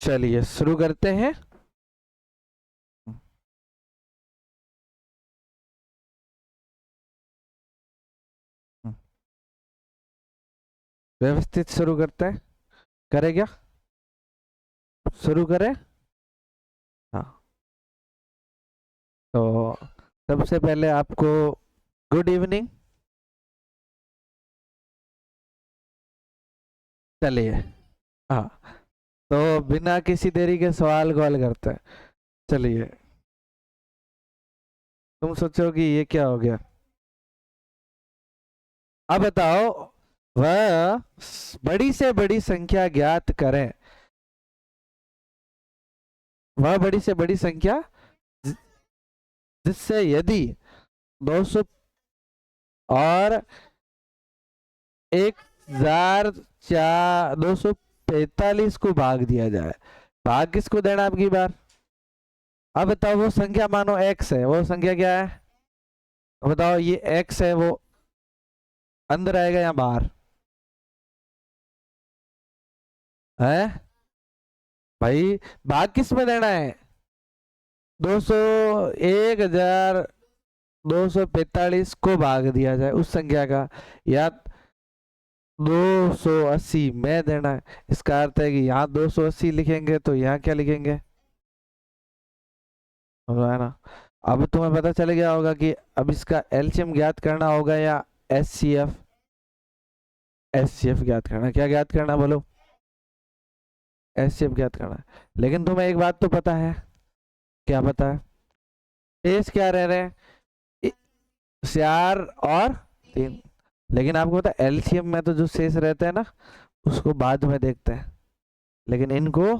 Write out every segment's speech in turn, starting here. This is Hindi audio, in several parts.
चलिए शुरू करते हैं। व्यवस्थित शुरू करते हैं। करें क्या? शुरू करें। हाँ, तो सबसे पहले आपको गुड इवनिंग। चलिए। हाँ, तो बिना किसी देरी के सवाल कॉल करते हैं। चलिए, तुम सोचो कि ये क्या हो गया। अब बताओ, वह बड़ी से बड़ी संख्या ज्ञात करें। वह बड़ी से बड़ी संख्या जि- जिससे यदि 200 और 1,245 को भाग दिया जाए। भाग किसको देना आपकी बार? अब बताओ, वो संख्या मानो x है, वो संख्या क्या है? अब बताओ, ये x है, वो अंदर आएगा या बाहर है? भाई, भाग किस में देना है? 200, 1,245 को भाग दिया जाए उस संख्या का, या 280 में देना है। इसका अर्थ है कि यहाँ 280 लिखेंगे तो यहाँ क्या लिखेंगे, है ना? अब तुम्हें पता चल गया होगा कि अब इसका एलसीएम ज्ञात करना होगा या एचसीएफ। एचसीएफ ज्ञात करना, क्या ज्ञात करना बोलो? एचसीएफ ज्ञात करना है। लेकिन तुम्हें एक बात तो पता है। क्या पता है? शेष क्या रह रहे हैं? 4 और 3। लेकिन आपको पता है एलसीएम में तो जो शेष रहता है ना, उसको बाद में देखते हैं, लेकिन इनको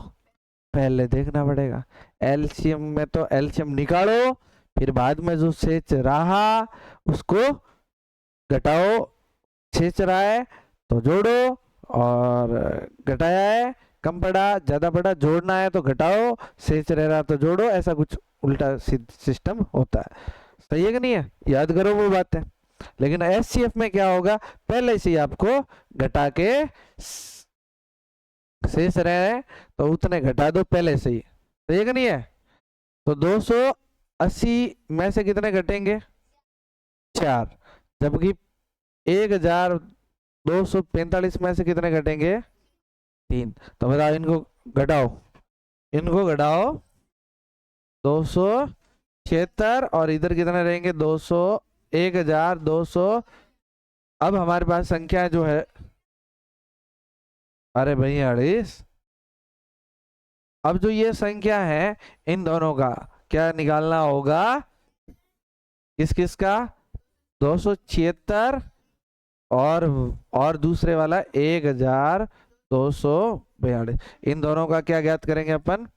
पहले देखना पड़ेगा। एलसीएम में तो एलसीएम निकालो, फिर बाद में जो शेष रहा उसको घटाओ। शेष रहा है तो जोड़ो, और घटाया है कम पड़ा ज्यादा पड़ा, जोड़ना है तो घटाओ, शेष रह रहा तो जोड़ो। ऐसा कुछ उल्टा सिस्टम होता है। सही है कि नहीं है? याद करो वो बात है। लेकिन एचसीएफ में क्या होगा, पहले से ही आपको घटा के शेष रहे तो उतने घटा दो पहले से ही। सही है कि नहीं है? तो 280 में से कितने घटेंगे? 4। जबकि 1,245 में से कितने घटेंगे? 3। तो बताओ, इनको घटाओ, इनको घटाओ। 276, और इधर कितने रहेंगे? 200, 1,200। अब हमारे पास संख्या जो है, अरे भाई 48। अब जो ये संख्या है, इन दोनों का क्या निकालना होगा? किस किस का? 276, और दूसरे वाला 1,242। इन दोनों का क्या ज्ञात करेंगे अपन?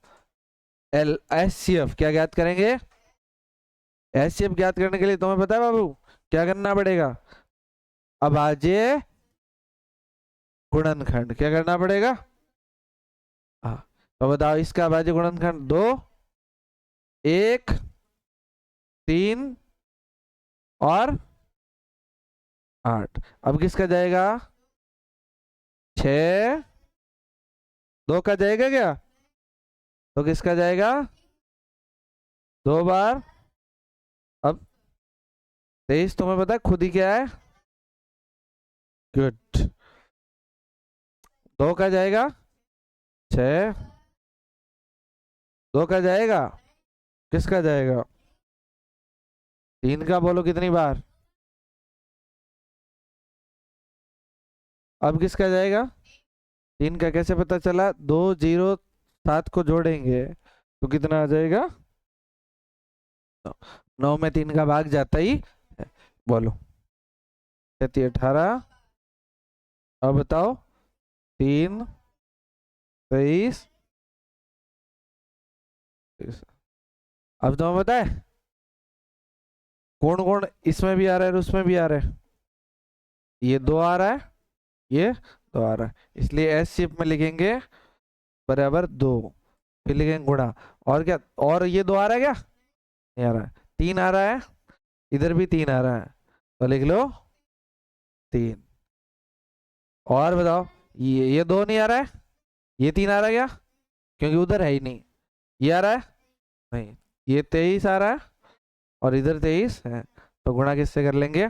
एचसीएफ क्या ज्ञात करेंगे? एचसीएफ ज्ञात करने के लिए तुम्हें पता है बाबू क्या करना पड़ेगा? अभाज्य गुणनखंड। क्या करना पड़ेगा? हाँ, तो बताओ, इसका अभाज्य गुणनखंड 2, 1, 3 और 8। अब किसका जाएगा? 6। 2 का जाएगा क्या? तो किसका जाएगा? 2 बार। अब 23 तुम्हें पता है खुद ही क्या है? गुड। 2 का जाएगा 6। 2 का जाएगा, किसका जाएगा? 3 का बोलो कितनी बार? अब किसका जाएगा? 3 का कैसे पता चला? 207 को जोड़ेंगे तो कितना आ जाएगा? 9 में 3 का भाग जाता ही है। बोलो 18। अब बताओ, 3, 23। अब तुम्हें पता है कौन कौन इसमें भी आ रहा है और उसमें भी आ रहा है? ये 2 आ रहा है, ये 2 आ रहा है, इसलिए एस शेप में लिखेंगे बराबर 2। फिर लिखेंगे गुणा। और क्या? और ये 2 आ रहा है क्या? नहीं आ रहा है। 3 आ रहा है, इधर भी 3 आ रहा है, तो लिख लो 3। और बताओ, ये 2 नहीं आ रहा है, ये 3 आ रहा है क्या? क्योंकि उधर है ही नहीं। ये आ रहा है नहीं, ये 23 आ रहा है और इधर 23 है, तो गुणा किससे कर लेंगे?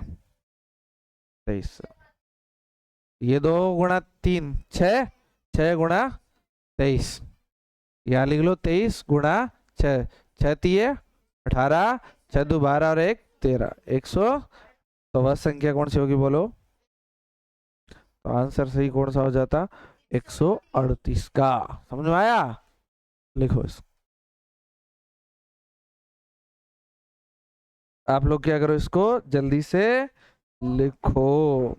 23 से। ये 2 गुणा 3 6, 6 गुणा 23, यहाँ लिख लो 23 गुणा 6, 6×3 = 18, 6×2 = 12 और 1 13, 100। तो वह संख्या कौन सी होगी बोलो? तो आंसर सही कौन सा हो जाता? 138 का। समझ में आया? लिखो इसको। आप लोग क्या करो, इसको जल्दी से लिखो।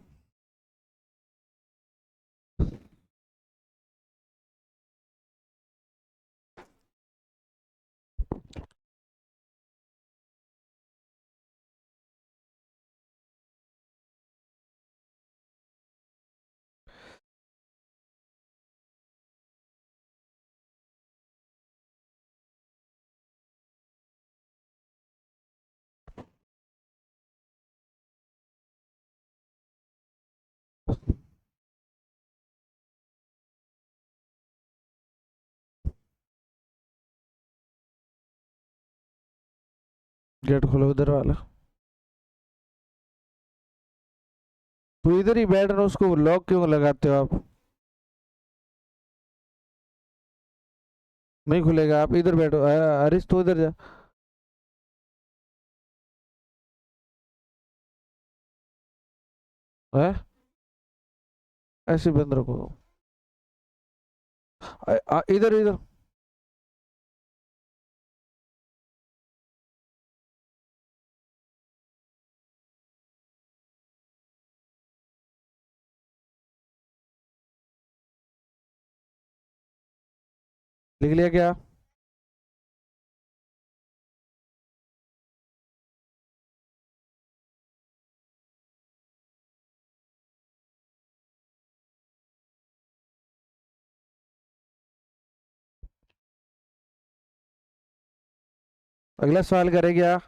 गेट खोलो उधर वाला। तू इधर ही बैठ रहा, उसको लॉक क्यों लगाते हो आप? नहीं खुलेगा, आप इधर बैठो। हरीश तू इधर जा। है ऐसे बंद रखो। इधर इधर। लिख लिया क्या? अगला सवाल करे क्या?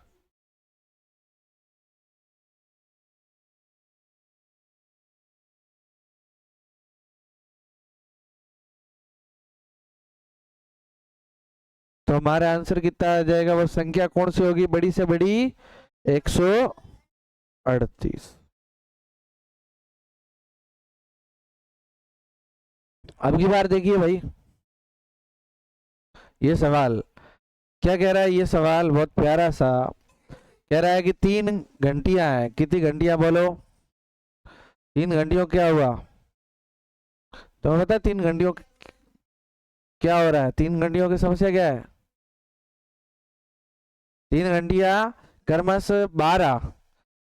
तो हमारा आंसर कितना आ जाएगा? वो संख्या कौन सी होगी बड़ी से बड़ी? 138। अब की बार देखिए भाई, ये सवाल क्या कह रहा है? ये सवाल बहुत प्यारा सा कह रहा है कि 3 घंटियां हैं। कितनी घंटियां बोलो? 3 घंटियों क्या हुआ? तो पता है 3 घंटियों क्या हो रहा है? 3 घंटियों की समस्या क्या है? 3 घंटियां क्रमश 12।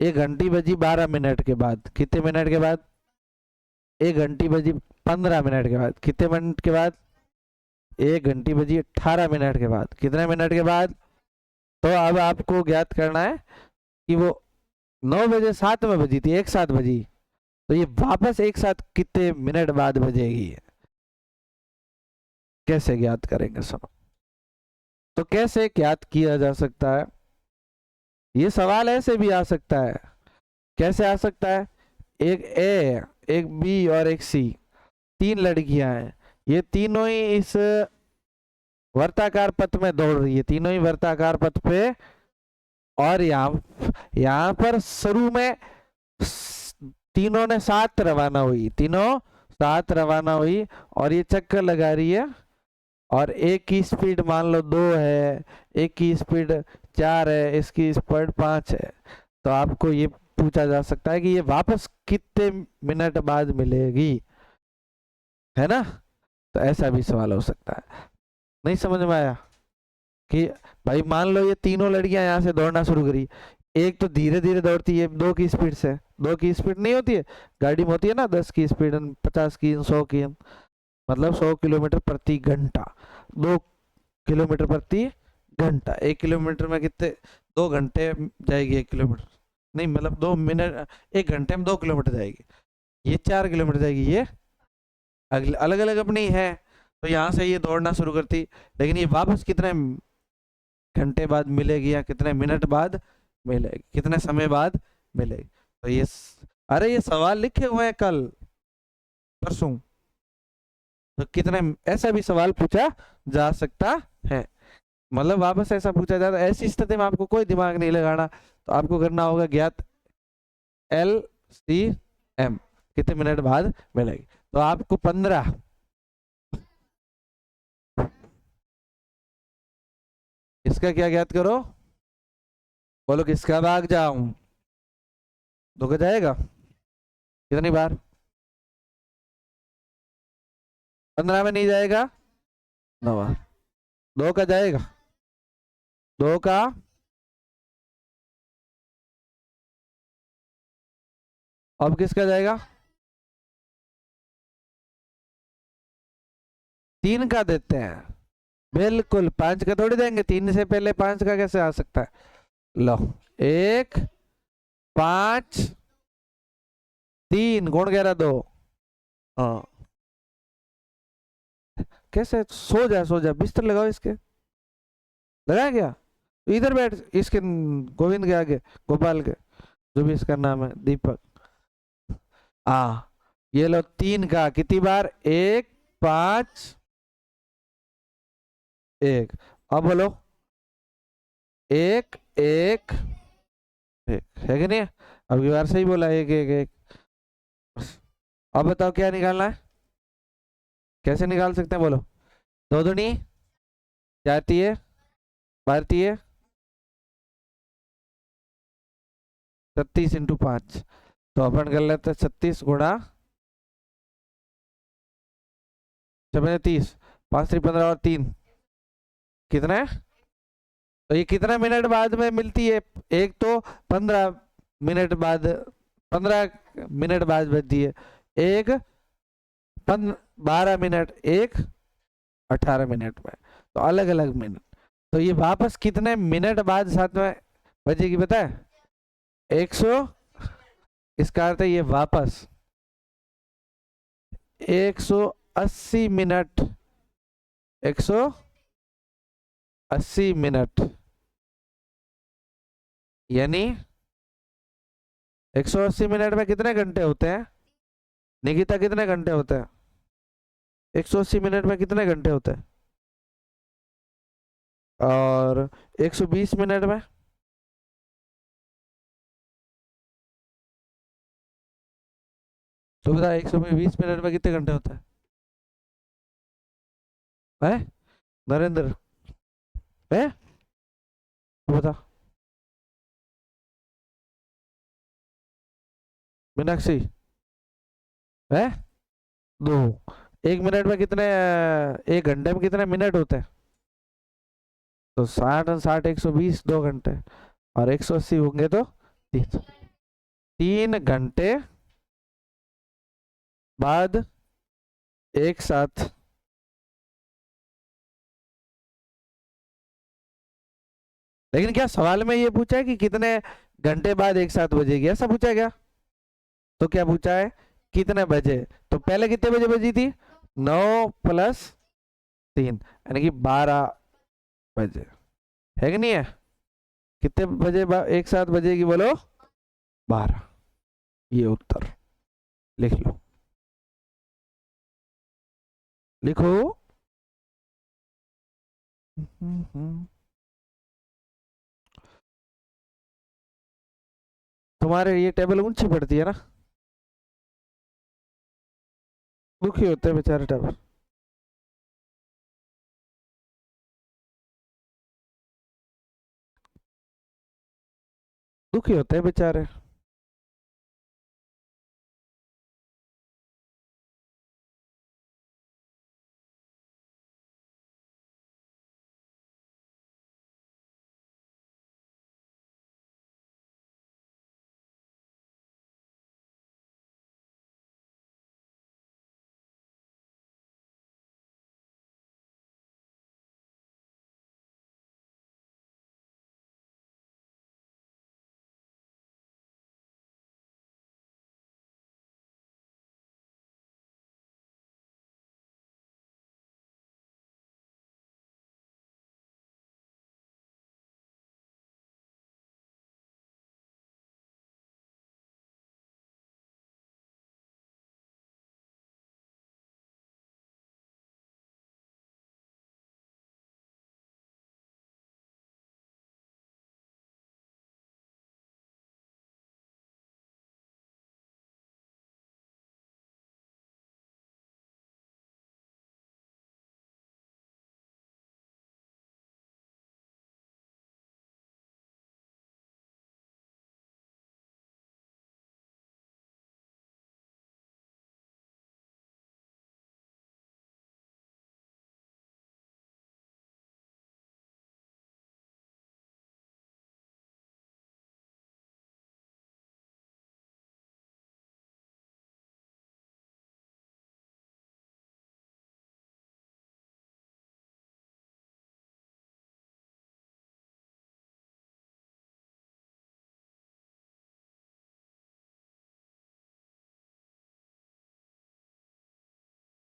1 घंटी बजी 12 मिनट के बाद। कितने मिनट के बाद? 1 घंटी बजी 15 मिनट के बाद। कितने मिनट के बाद? 1 घंटी बजी 18 मिनट के बाद। कितने मिनट के बाद? तो अब आपको ज्ञात करना है कि वो 9 बजे 7 में बजी थी, एक साथ बजी, तो ये वापस एक साथ कितने मिनट बाद बजेगी? कैसे ज्ञात करेंगे? सुनो, तो कैसे ज्ञात किया जा सकता है? ये सवाल ऐसे भी आ सकता है। कैसे आ सकता है? एक ए, एक बी और एक सी, 3 लड़कियां हैं। ये तीनों ही इस वर्ताकार पथ में दौड़ रही है, तीनों ही वर्ताकार पथ पे। और यहाँ पर शुरू में तीनों ने साथ रवाना हुई, तीनों साथ रवाना हुई और ये चक्कर लगा रही है। और एक की स्पीड मान लो 2 है, एक की स्पीड 4 है, इसकी स्पीड 5 है। तो आपको ये पूछा जा सकता है कि ये वापस कितने मिनट बाद मिलेगी, है ना? तो ऐसा भी सवाल हो सकता है। नहीं समझ में आया? कि भाई मान लो ये तीनों लड़कियां यहाँ से दौड़ना शुरू करी। एक तो धीरे धीरे दौड़ती है 2 की स्पीड से। 2 की स्पीड नहीं होती है गाड़ी में, होती है ना 10 की स्पीड, 50 की, 100 की, मतलब 100 किलोमीटर प्रति घंटा। 2 किलोमीटर प्रति घंटा। 1 किलोमीटर में कितने? 2 घंटे जाएगी 1 किलोमीटर, नहीं मतलब 2 मिनट, 1 घंटे में 2 किलोमीटर जाएगी। ये 4 किलोमीटर जाएगी। ये अगले अलग अलग अपनी है। तो यहाँ से ये दौड़ना शुरू करती, लेकिन ये वापस कितने घंटे बाद मिलेगी या कितने मिनट बाद मिलेगी, कितने समय बाद मिलेगी? तो ये अरे ये सवाल लिखे हुए हैं कल परसों, तो कितने, ऐसा भी सवाल पूछा जा सकता है। मतलब वापस ऐसा पूछा जाता है, ऐसी स्थिति में आपको कोई दिमाग नहीं लगाना, तो आपको करना होगा ज्ञात एल सी एम कितने मिनट बाद मिलेगी। तो आपको 15, इसका क्या ज्ञात करो, बोलो किसका भाग जाऊं, दो का जाएगा कितनी बार, 15 में नहीं जाएगा, 9 बार, दो का जाएगा, दो का, अब किसका जाएगा, 3 का देते हैं, बिल्कुल 5 का थोड़ी देंगे, 3 से पहले 5 का कैसे आ सकता है। लो, 1, 5, 3, कौन कह रहा, 2, हाँ, कैसे, सो जा सो जा, बिस्तर लगाओ इसके, लगाया क्या, तो इधर बैठ इसके, गोविंद के आगे, गोपाल के, जो भी इसका नाम है, दीपक, ये लो 3 का कितनी बार, 1, 5, 1, अब बोलो 1, 1, 1 है कि नहीं, अब की बार सही बोला, 1, 1, 1। अब बताओ क्या निकालना है, कैसे निकाल सकते हैं, बोलो, दो दूनी जाती है, भारतीय 36 × 5, तो अपन कर लेते हैं 36 गुणा 30, 5 3 15 और 3 कितना है, तो ये कितना मिनट बाद में मिलती है, एक तो 15 मिनट बाद, 15 मिनट बाद बजती है, एक 12 मिनट, एक 18 मिनट में, तो अलग अलग मिनट, तो ये वापस कितने मिनट बाद साथ में बजेगी पता है, 100, इसका अर्थ है ये वापस 180 मिनट, 180 मिनट, यानी 180 मिनट में कितने घंटे होते हैं, निकिता कितने घंटे होते हैं, 180 मिनट में कितने घंटे होते हैं, और 120 मिनट में, तो बता 120 मिनट में कितने घंटे होते हैं, नरेंद्र, है, तो बता, मीनाक्षी, है, दो, 1 मिनट में कितने, 1 घंटे में कितने मिनट होते हैं, तो 60 120, 2 घंटे, और 180 होंगे तो 3 घंटे बाद एक साथ, लेकिन क्या सवाल में ये पूछा है कि कितने घंटे बाद एक साथ बजेगी, ऐसा पूछा है क्या, तो क्या पूछा है, कितने बजे, तो पहले कितने बजे बजी थी, 9 + 3 यानी कि 12 बजे, है कि नहीं है, कितने बजे एक साथ बजेगी, बोलो 12, ये उत्तर लिख लो, लिखो। तुम्हारे ये टेबल ऊंची पड़ती है ना, दुखी होते हैं बेचारे टेबल, दुखी होते हैं बेचारे।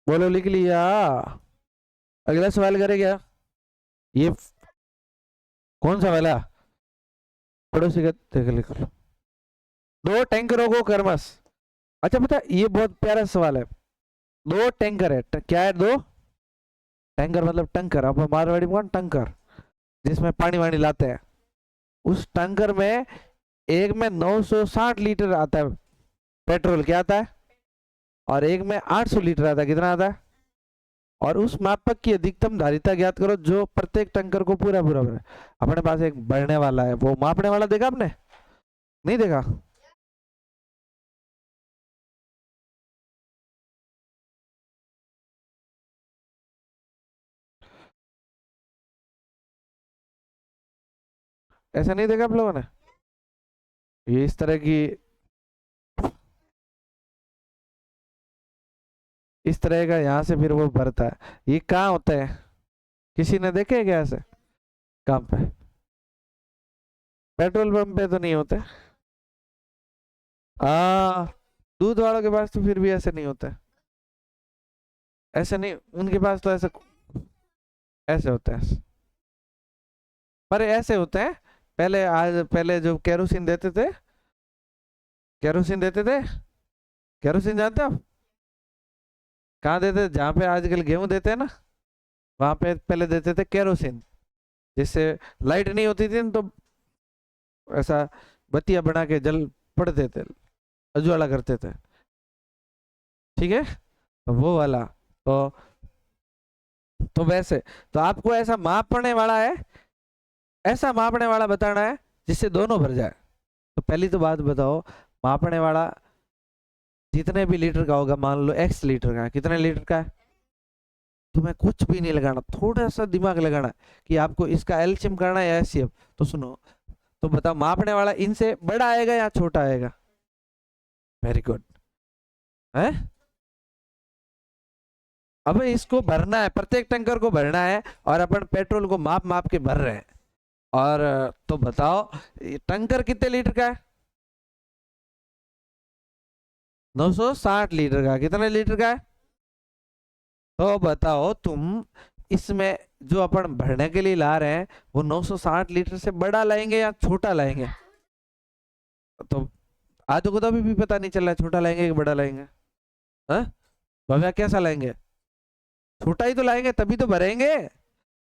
बोलो लिख लिया। अगला सवाल करे क्या? ये कौन सा वाला? पड़ोसी का देख लिख लो। दो टैंकरों को करमस। अच्छा पता ये बहुत प्यारा सवाल है। दो टैंकर है, क्या है दो? टैंकर मतलब टंकर, अब मारवाड़ी में कौन टंकर, जिसमें पानी वानी लाते हैं। उस टंकर में एक में 960 लीटर आता है पेट्रोल, क्या आता है? और एक में 800 लीटर आता है, कितना आता है? और उस मापक की अधिकतम धारिता ज्ञात करो जो प्रत्येक टंकर को पूरा पूरा भरे। अपने पास एक भरने वाला है, वो मापने वाला देखा आपने? नहीं देखा? ऐसा नहीं देखा आप लोगों ने? ये इस तरह की, इस तरह का यहाँ से फिर वो भरता है। ये कहाँ होता है? किसी ने देखे है क्या ऐसे? कहाँ पे? पेट्रोल पंप पे तो नहीं होते। दूध वालों के पास तो फिर भी ऐसे नहीं होता है। ऐसे नहीं, उनके पास तो ऐसे ऐसे होता है। पर ऐसे होते हैं। पहले आज पहले जो केरोसिन देते थे, केरोसिन देते थे, केरोसिन जानते हो आप? कहाँ देते थे? जहाँ पे आजकल गेहूं देते हैं ना, वहां पे पहले देते थे केरोसिन। जिससे लाइट नहीं होती थी ना, तो ऐसा बत्तियां बना के जल पड़ते थे, उज्ज्वला करते थे। ठीक है, तो वो वाला। तो वैसे, तो आपको ऐसा मापने वाला है, ऐसा मापने वाला बताना है जिससे दोनों भर जाए। तो पहली तो बात बताओ, मापने वाला जितने भी लीटर का होगा, मान लो एक्स लीटर का है, कितने लीटर का है? तुम्हें कुछ भी नहीं लगाना, थोड़ा सा दिमाग लगाना कि आपको इसका एलसीएम करना है या एचसीएफ। तो सुनो, तो बताओ मापने वाला इनसे बड़ा आएगा या छोटा आएगा? वेरी गुड है। अब इसको भरना है, प्रत्येक टैंकर को भरना है, और अपन पेट्रोल को माप माप के भर रहे हैं। और तो बताओ ये टैंकर कितने लीटर का है? 960 लीटर का, कितने लीटर का है? तो बताओ तुम, इसमें जो अपन भरने के लिए ला रहे हैं, वो 960 लीटर से बड़ा लाएंगे या छोटा लाएंगे? तो आजू को तो अभी भी पता नहीं चल रहा है, छोटा लाएंगे कि बड़ा लाएंगे। हाँ, भव्या कैसा लाएंगे? छोटा ही तो लाएंगे, तभी तो भरेंगे।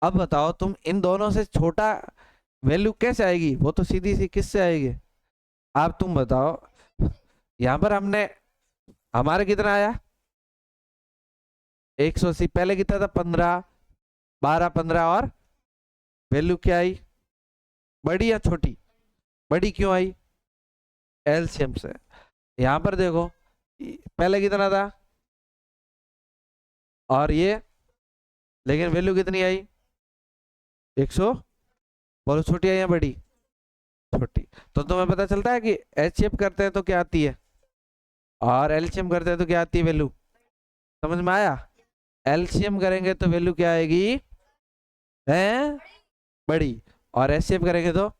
अब बताओ तुम, इन दोनों से छोटा वैल्यू कैसे आएगी? वो तो सीधी सी किससे आएगी? आप तुम बताओ। यहाँ पर हमने, हमारे कितना आया? 180। पहले कितना था? 15, 12, 15, और वैल्यू क्या आई? बड़ी या छोटी? बड़ी क्यों आई? एलसीएम से। यहाँ पर देखो, पहले कितना था, और ये, लेकिन वैल्यू कितनी आई? 100। बोलो छोटी आई या बड़ी? छोटी। तो तुम्हें पता चलता है कि एचसीएफ करते हैं तो क्या आती है, और एलसीएम करते हैं तो क्या आती है वैल्यू? समझ में आया? एलसीएम करेंगे तो वैल्यू क्या आएगी? है बड़ी। और एचसीएफ करेंगे तो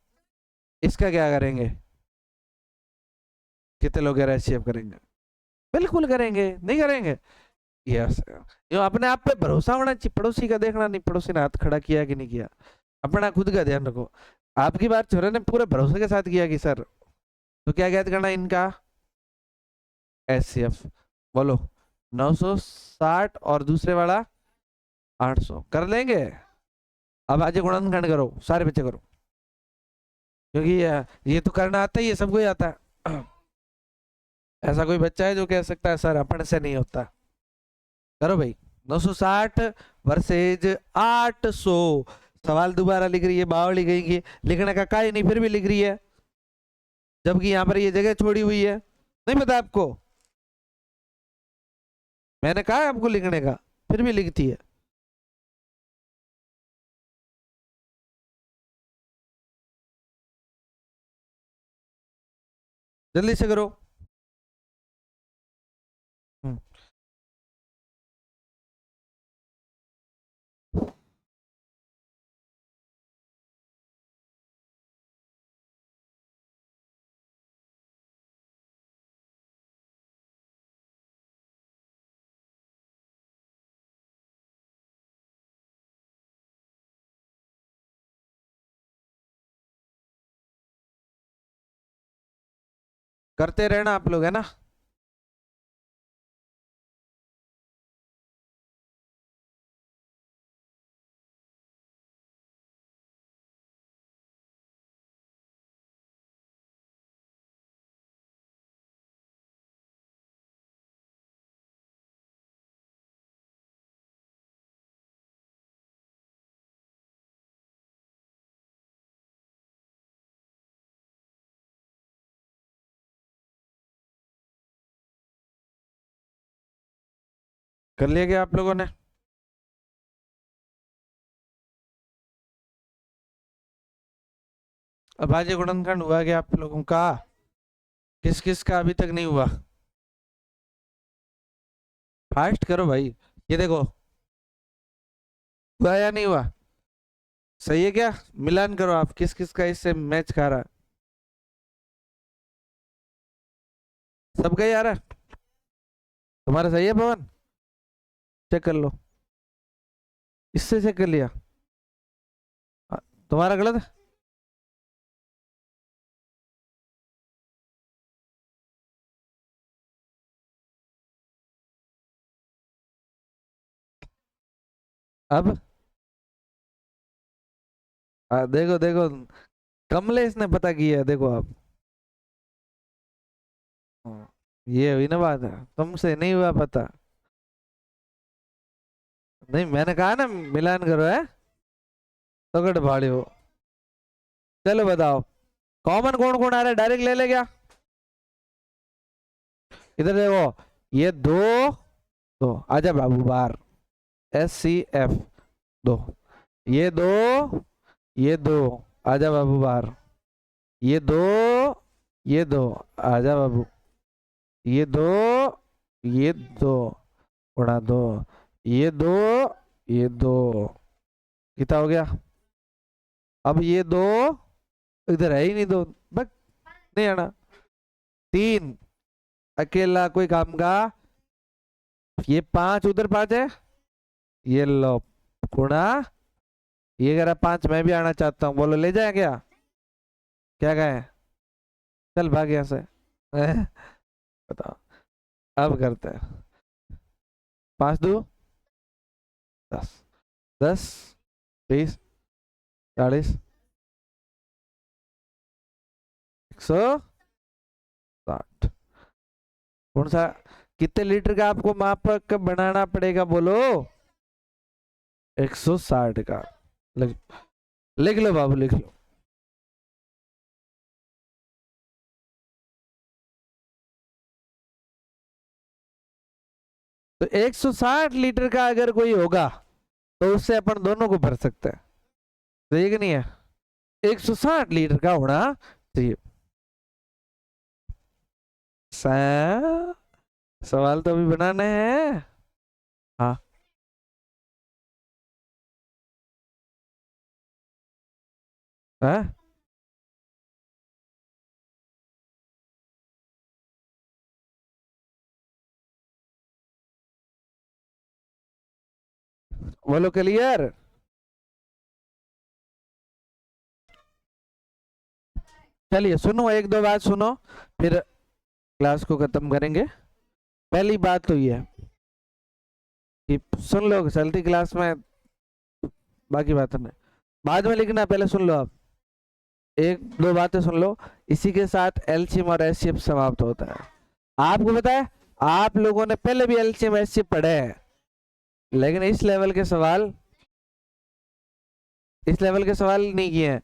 इसका क्या करेंगे? कितने लोग एचसीएफ करेंगे? बिल्कुल करेंगे, नहीं करेंगे? यस। ये अपने आप पे भरोसा होना चाहिए, पड़ोसी का देखना नहीं, पड़ोसी ने हाथ खड़ा किया कि नहीं किया। अपना खुद का ध्यान रखो। आपकी बात छोरे ने पूरे भरोसे के साथ किया कि सर, तो क्या ज्ञात करना है इनका? एचसीएफ। बोलो। 960 और दूसरे वाला 800 कर लेंगे। अब आज गुणनखंड करो, सारे बच्चे करो, क्योंकि ये तो करना आता ही है, सबको ही आता है। ऐसा कोई बच्चा है जो कह सकता है सर अपन से नहीं होता? करो भाई। 960 वर्सेज 800। सवाल दोबारा लिख रही है, बावली कहेंगी, लिखने का काय नहीं, फिर भी लिख रही है, जबकि यहाँ पर ये जगह छोड़ी हुई है। नहीं पता आपको? मैंने कहा है आपको लिखने का, फिर भी लिखती है। जल्दी से करो। हम्म। करते रहना आप लोग, है ना। कर लिया क्या आप लोगों ने? अभाज्य गुणनखंड हुआ क्या आप लोगों का? किस किस का अभी तक नहीं हुआ? फास्ट करो भाई। ये देखो, हुआ या नहीं हुआ? सही है क्या? मिलान करो आप, किस किस का इससे मैच खा रहा है। सबका ही आ रहा है? तुम्हारा सही है पवन? चेक कर लो। इससे चेक कर लिया? तुम्हारा गलत है? अब देखो देखो, कमलेश ने पता किया है, देखो आप। ये हुई ना बात है, तुमसे नहीं हुआ पता। नहीं, मैंने कहा ना मिलान करो, है तगड़ भाड़ी हो। चलो बताओ, कॉमन कौन कौन आ रहा है, डायरेक्ट ले ले क्या? इधर देखो, ये दो, दो आजा बाबू बार, SCF, दो, ये दो, ये दो, आजा बाबू बार, ये दो, ये दो, आजा बाबू, ये दो, ये दो, उड़ा दो, ये दो, ये दो, कितना हो गया? अब ये दो, इधर है ही नहीं दो, बस नहीं आना। तीन, अकेला कोई काम का। ये पांच, उधर पांच है, ये लो गुणा, ये कह रहा पांच मैं भी आना चाहता हूँ, बोलो ले जाए क्या? क्या कहे? चल भाग यहाँ से। बताओ, अब करते हैं। पांच दो 10, 10, 20, 40, 160। कौन सा, कितने लीटर का आपको मापक बनाना पड़ेगा बोलो? 160 का। लिख, लिख लो बाबू, लिख लो। तो 160 लीटर का अगर कोई होगा तो उससे अपन दोनों को भर सकते हैं, सही कि नहीं है? 160 लीटर का होना चाहिए। सवाल तो अभी बनाने हैं। हाँ, हाँ? बोलो क्लियर। चलिए सुनो, एक दो बात सुनो, फिर क्लास को खत्म करेंगे। पहली बात तो ये है कि सुन लो चलती क्लास में, बाकी बात में बाद में लिखना, पहले सुन लो आप। एक दो बातें सुन लो, इसी के साथ एलसीएम और एचसीएफ समाप्त होता है। आपको पता है, आप लोगों ने पहले भी एलसीएम एचसीएफ पढ़े हैं, लेकिन इस लेवल के सवाल नहीं किए हैं।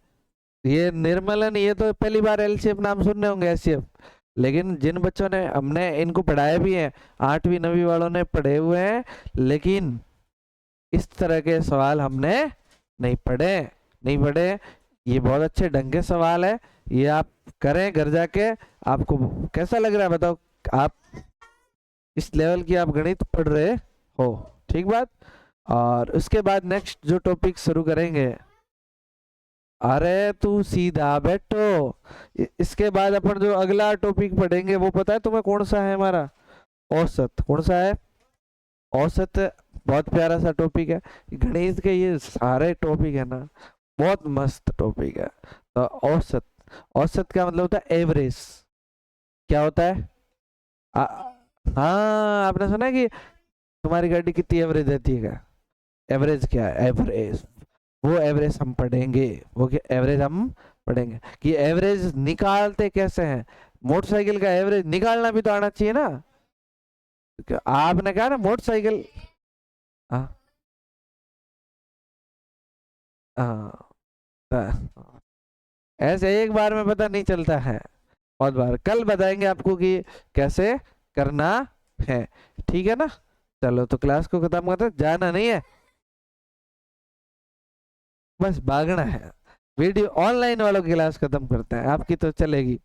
ये निर्मलन, ये तो पहली बार एलसीएफ नाम सुन रहे होंगे, एचसीएफ। लेकिन जिन बच्चों ने, हमने इनको पढ़ाया भी है, 8वीं 9वीं वालों ने पढ़े हुए हैं, लेकिन इस तरह के सवाल हमने नहीं पढ़े, नहीं पढ़े। ये बहुत अच्छे ढंग के सवाल है, ये आप करें घर जाके। आपको कैसा लग रहा है बताओ? आप इस लेवल की आप गणित पढ़ रहे हो, ठीक बात। और उसके बाद नेक्स्ट जो टॉपिक शुरू करेंगे, अरे तू सीधा बैठो। इसके बाद अपन जो अगला टॉपिक पढ़ेंगे वो पता है तुम्हें कौन सा है? हमारा औसत। कौन सा है? औसत। बहुत प्यारा सा टॉपिक है। गणित के ये सारे टॉपिक है ना, बहुत मस्त टॉपिक है। तो औसत, औसत का मतलब होता है एवरेज। क्या होता है? आ, हाँ, आपने सुना है कि तुम्हारी गाड़ी कितनी एवरेज देती है क्या? एवरेज क्या है? एवरेज, वो एवरेज हम पढ़ेंगे। वो एवरेज हम पढ़ेंगे कि एवरेज निकालते कैसे हैं। मोटरसाइकिल का एवरेज निकालना भी तो आना चाहिए ना। आपने कहा ना मोटरसाइकिल। हाँ हाँ, ऐसे एक बार में पता नहीं चलता है, बहुत बार। कल बताएंगे आपको कि कैसे करना है, ठीक है ना। चलो तो क्लास को खत्म करते हैं। जाना नहीं है, बस भागना है। वीडियो ऑनलाइन वालों की क्लास खत्म करते हैं, आपकी तो चलेगी।